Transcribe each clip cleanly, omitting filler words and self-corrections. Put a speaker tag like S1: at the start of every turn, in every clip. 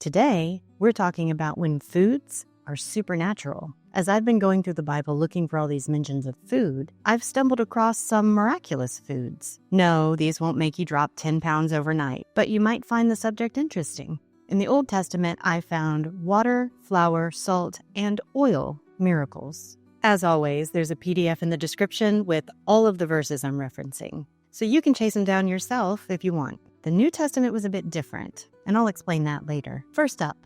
S1: Today, we're talking about when foods are supernatural. As I've been going through the Bible looking for all these mentions of food, I've stumbled across some miraculous foods. No, these won't make you drop 10 pounds overnight, but you might find the subject interesting. In the Old Testament, I found water, flour, salt, and oil miracles. As always, there's a PDF in the description with all of the verses I'm referencing, so you can chase them down yourself if you want. The New Testament was a bit different, and I'll explain that later. First up,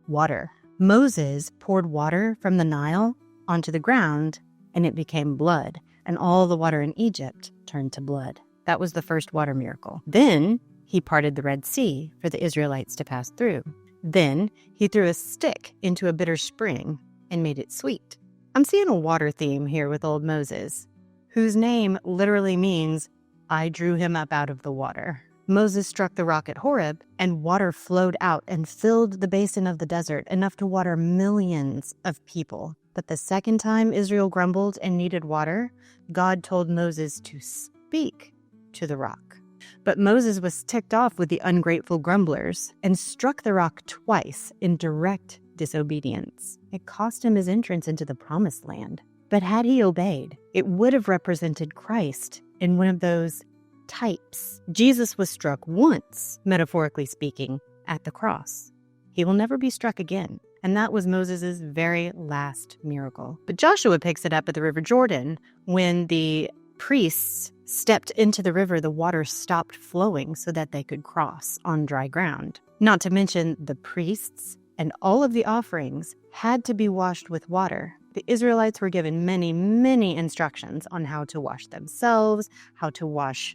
S1: water. Moses poured water from the Nile onto the ground, and it became blood, and all the water in Egypt turned to blood. That was the first water miracle. Then he parted the Red Sea for the Israelites to pass through. Then he threw a stick into a bitter spring and made it sweet. I'm seeing a water theme here with old Moses, whose name literally means, I drew him up out of the water. Moses struck the rock at Horeb, and water flowed out and filled the basin of the desert, enough to water millions of people. But the second time Israel grumbled and needed water, God told Moses to speak to the rock. But Moses was ticked off with the ungrateful grumblers and struck the rock twice in direct disobedience. It cost him his entrance into the promised land. But had he obeyed, it would have represented Christ in one of those types. Jesus was struck once, metaphorically speaking, at the cross. He will never be struck again. And that was Moses' very last miracle. But Joshua picks it up at the River Jordan. When the priests stepped into the river, the water stopped flowing so that they could cross on dry ground. Not to mention the priests and all of the offerings had to be washed with water. The Israelites were given many, many instructions on how to wash themselves, how to wash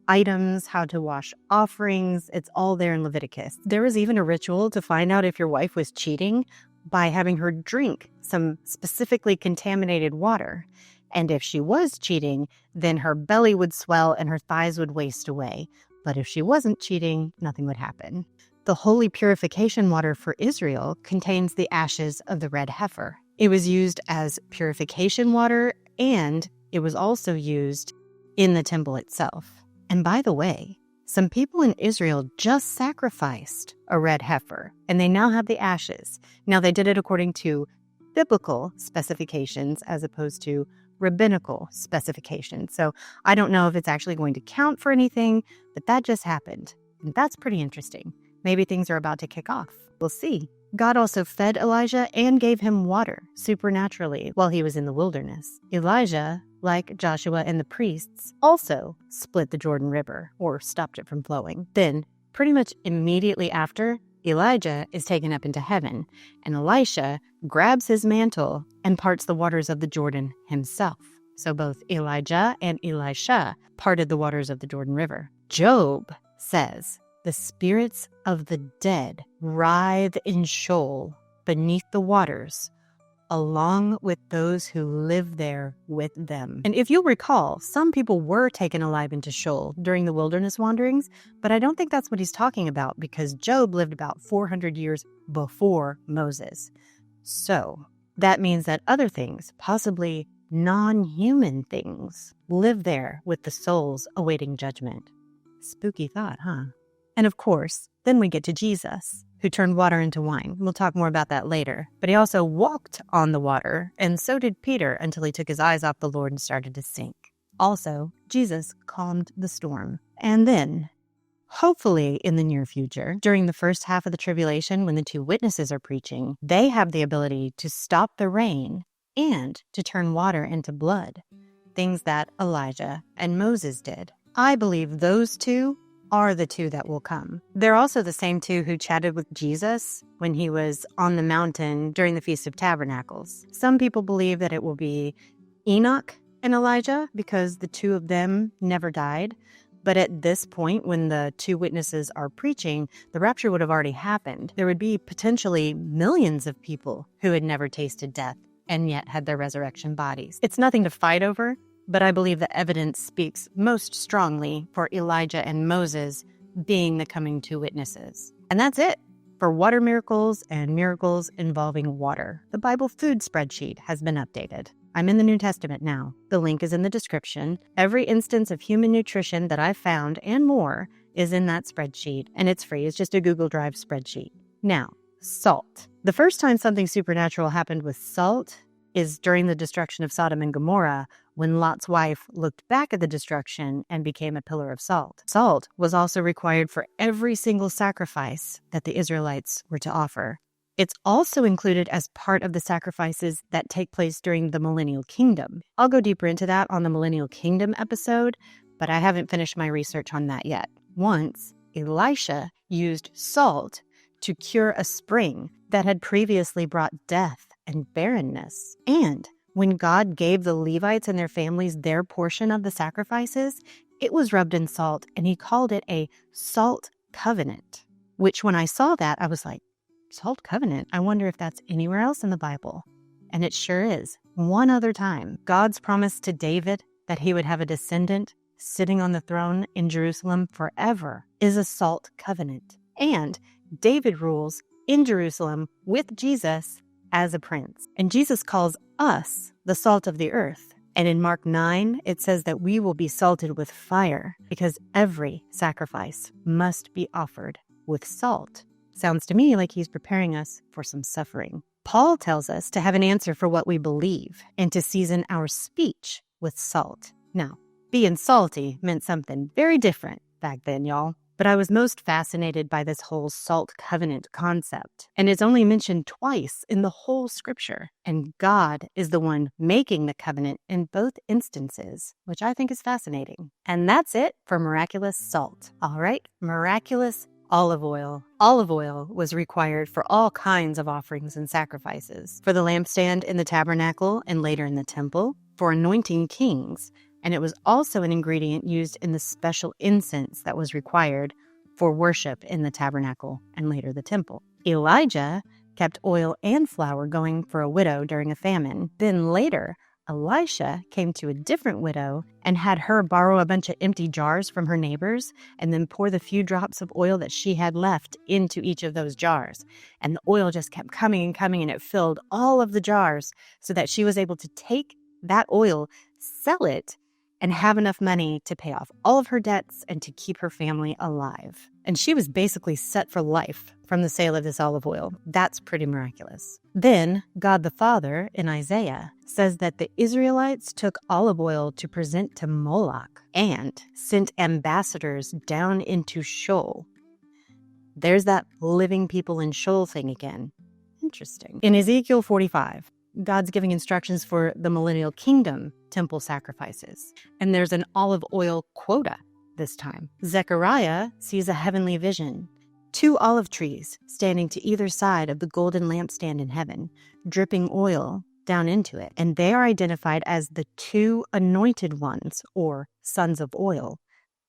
S1: items, how to wash offerings. It's all there in Leviticus. There was even a ritual to find out if your wife was cheating by having her drink some specifically contaminated water. And if she was cheating, then her belly would swell and her thighs would waste away. But if she wasn't cheating, nothing would happen. The holy purification water for Israel contains the ashes of the red heifer. It was used as purification water, and it was also used in the temple itself. And by the way, some people in Israel just sacrificed a red heifer, and they now have the ashes. Now, they did it according to biblical specifications as opposed to rabbinical specifications. So I don't know if it's actually going to count for anything, but that just happened. And that's pretty interesting. Maybe things are about to kick off. We'll see. God also fed Elijah and gave him water supernaturally while he was in the wilderness. Elijah, like Joshua and the priests, also split the Jordan River, or stopped it from flowing. Then, pretty much immediately after, Elijah is taken up into heaven, and Elisha grabs his mantle and parts the waters of the Jordan himself. So both Elijah and Elisha parted the waters of the Jordan River. Job says, the spirits of the dead writhe in Sheol beneath the waters, along with those who live there with them. And if you'll recall, some people were taken alive into Sheol during the wilderness wanderings, but I don't think that's what he's talking about, because Job lived about 400 years before Moses. So that means that other things, possibly non-human things, live there with the souls awaiting judgment. Spooky thought, huh? And of course, then we get to Jesus, who turned water into wine. We'll talk more about that later. But he also walked on the water, and so did Peter, until he took his eyes off the Lord and started to sink. Also, Jesus calmed the storm. And then, hopefully in the near future, during the first half of the tribulation, when the two witnesses are preaching, they have the ability to stop the rain and to turn water into blood, things that Elijah and Moses did. I believe those two are the two that will come. They're also the same two who chatted with Jesus when he was on the mountain during the Feast of Tabernacles. Some people believe that it will be Enoch and Elijah because the two of them never died. But at this point, when the two witnesses are preaching, the rapture would have already happened. There would be potentially millions of people who had never tasted death and yet had their resurrection bodies. It's nothing to fight over. But I believe the evidence speaks most strongly for Elijah and Moses being the coming two witnesses. And that's it for water miracles and miracles involving water. The Bible food spreadsheet has been updated. I'm in the New Testament now. The link is in the description. Every instance of human nutrition that I've found and more is in that spreadsheet, and it's free. It's just a Google Drive spreadsheet. Now, Salt. The first time something supernatural happened with salt is during the destruction of Sodom and Gomorrah, when Lot's wife looked back at the destruction and became a pillar of salt. Salt was also required for every single sacrifice that the Israelites were to offer. It's also included as part of the sacrifices that take place during the Millennial Kingdom. I'll go deeper into that on the Millennial Kingdom episode, but I haven't finished my research on that yet. Once, Elisha used salt to cure a spring that had previously brought death and barrenness. And when God gave the Levites and their families their portion of the sacrifices, it was rubbed in salt, and he called it a salt covenant, which when I saw that, I was like, salt covenant? I wonder if that's anywhere else in the Bible. And it sure is. One other time, God's promise to David that he would have a descendant sitting on the throne in Jerusalem forever is a salt covenant. And David rules in Jerusalem with Jesus as a prince. And Jesus calls us the salt of the earth. And in Mark 9, it says that we will be salted with fire because every sacrifice must be offered with salt. Sounds to me like he's preparing us for some suffering. Paul tells us to have an answer for what we believe and to season our speech with salt. Now, being salty meant something very different back then, y'all. But I was most fascinated by this whole salt covenant concept. And it's only mentioned twice in the whole scripture. And God is the one making the covenant in both instances, which I think is fascinating. And that's it for miraculous salt. All right, miraculous olive oil. Olive oil was required for all kinds of offerings and sacrifices. For the lampstand in the tabernacle and later in the temple, for anointing kings. And it was also an ingredient used in the special incense that was required for worship in the tabernacle and later the temple. Elijah kept oil and flour going for a widow during a famine. Then later, Elisha came to a different widow and had her borrow a bunch of empty jars from her neighbors and then pour the few drops of oil that she had left into each of those jars. And the oil just kept coming and coming, and it filled all of the jars so that she was able to take that oil, sell it, and have enough money to pay off all of her debts and to keep her family alive. And she was basically set for life from the sale of this olive oil. That's pretty miraculous. Then God the Father in Isaiah says that the Israelites took olive oil to present to Moloch and sent ambassadors down into Sheol. There's that living people in Sheol thing again. Interesting. In Ezekiel 45, God's giving instructions for the Millennial Kingdom temple sacrifices. And there's an olive oil quota this time. Zechariah sees a heavenly vision. 2 olive trees standing to either side of the golden lampstand in heaven, dripping oil down into it. And they are identified as the 2 anointed ones, or sons of oil,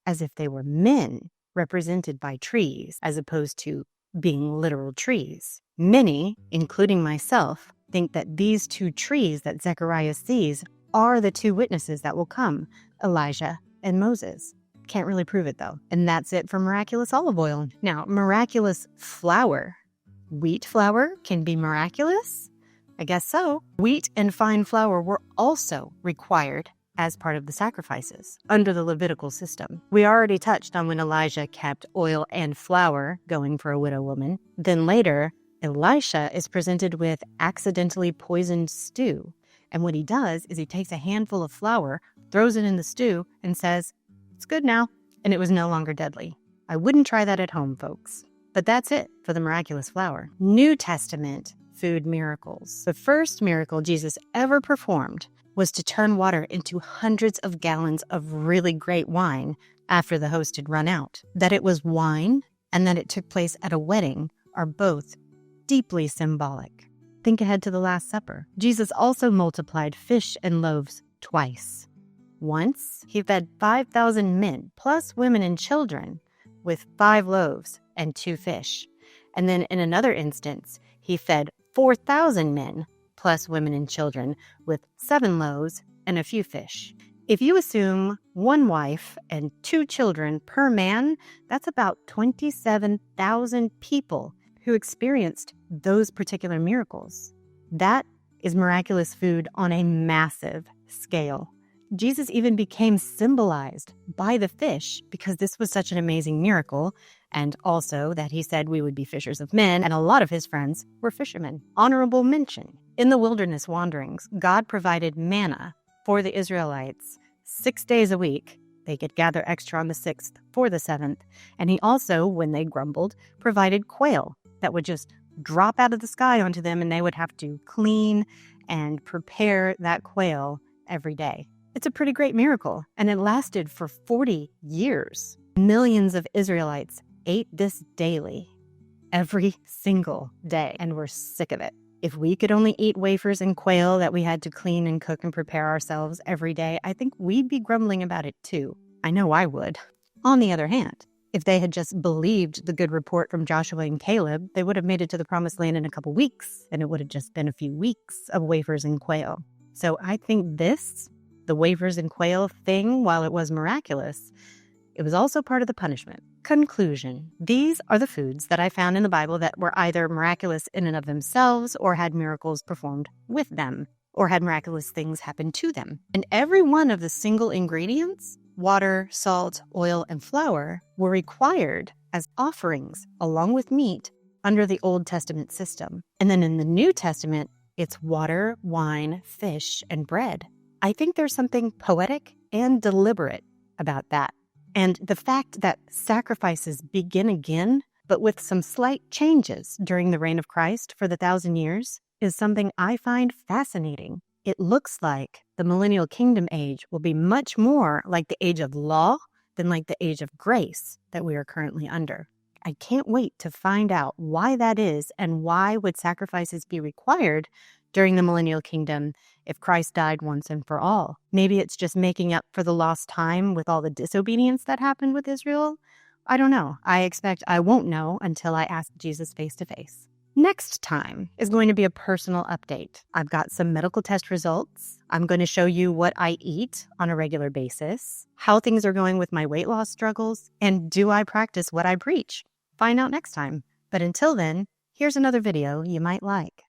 S1: as if they were men represented by trees, as opposed to being literal trees. Many, including myself, think that these 2 trees that Zechariah sees are the 2 witnesses that will come, Elijah and Moses. Can't really prove it, though. And that's it for miraculous olive oil. Now, miraculous flour. Wheat flour can be miraculous? I guess so. Wheat and fine flour were also required as part of the sacrifices under the Levitical system. We already touched on when Elijah kept oil and flour going for a widow woman. Then later, Elisha is presented with accidentally poisoned stew. And what he does is he takes a handful of flour, throws it in the stew, and says, "It's good now." And it was no longer deadly. I wouldn't try that at home, folks. But that's it for the miraculous flour. New Testament food miracles. The first miracle Jesus ever performed was to turn water into hundreds of gallons of really great wine after the host had run out. That it was wine and that it took place at a wedding are both deeply symbolic. Think ahead to the Last Supper. Jesus also multiplied fish and loaves twice. Once, he fed 5,000 men, plus women and children, with 5 loaves and 2 fish. And then in another instance, he fed 4,000 men, plus women and children, with 7 loaves and a few fish. If you assume 1 wife and 2 children per man, that's about 27,000 people who experienced those particular miracles. That is miraculous food on a massive scale. Jesus even became symbolized by the fish because this was such an amazing miracle, And also that he said we would be fishers of men, and a lot of his friends were fishermen. Honorable mention. In the wilderness wanderings, God provided manna for the Israelites 6 days a week. They could gather extra on the 6th for the 7th. And he also, when they grumbled, provided quail that would just drop out of the sky onto them, and they would have to clean and prepare that quail every day. It's a pretty great miracle, and it lasted for 40 years. Millions of Israelites ate this daily, every single day, and were sick of it. If we could only eat wafers and quail that we had to clean and cook and prepare ourselves every day, I think we'd be grumbling about it too. I know I would. On the other hand, if they had just believed the good report from Joshua and Caleb, they would have made it to the promised land in a couple weeks, and it would have just been a few weeks of wafers and quail. So I think the wafers and quail thing, while it was miraculous, it was also part of the punishment. Conclusion. These are the foods that I found in the Bible that were either miraculous in and of themselves, or had miracles performed with them, or had miraculous things happen to them. And every one of the single ingredients, water, salt, oil, and flour, were required as offerings along with meat under the Old Testament system. And then in the New Testament, it's water, wine, fish, and bread. I think there's something poetic and deliberate about that. And the fact that sacrifices begin again, but with some slight changes during the reign of Christ for the 1,000 years, is something I find fascinating. It looks like the millennial kingdom age will be much more like the age of law than like the age of grace that we are currently under. I can't wait to find out why that is, and why would sacrifices be required during the millennial kingdom if Christ died once and for all. Maybe it's just making up for the lost time with all the disobedience that happened with Israel. I don't know. I expect I won't know until I ask Jesus face to face. Next time is going to be a personal update. I've got some medical test results. I'm going to show you what I eat on a regular basis, how things are going with my weight loss struggles, and do I practice what I preach? Find out next time. But until then, here's another video you might like.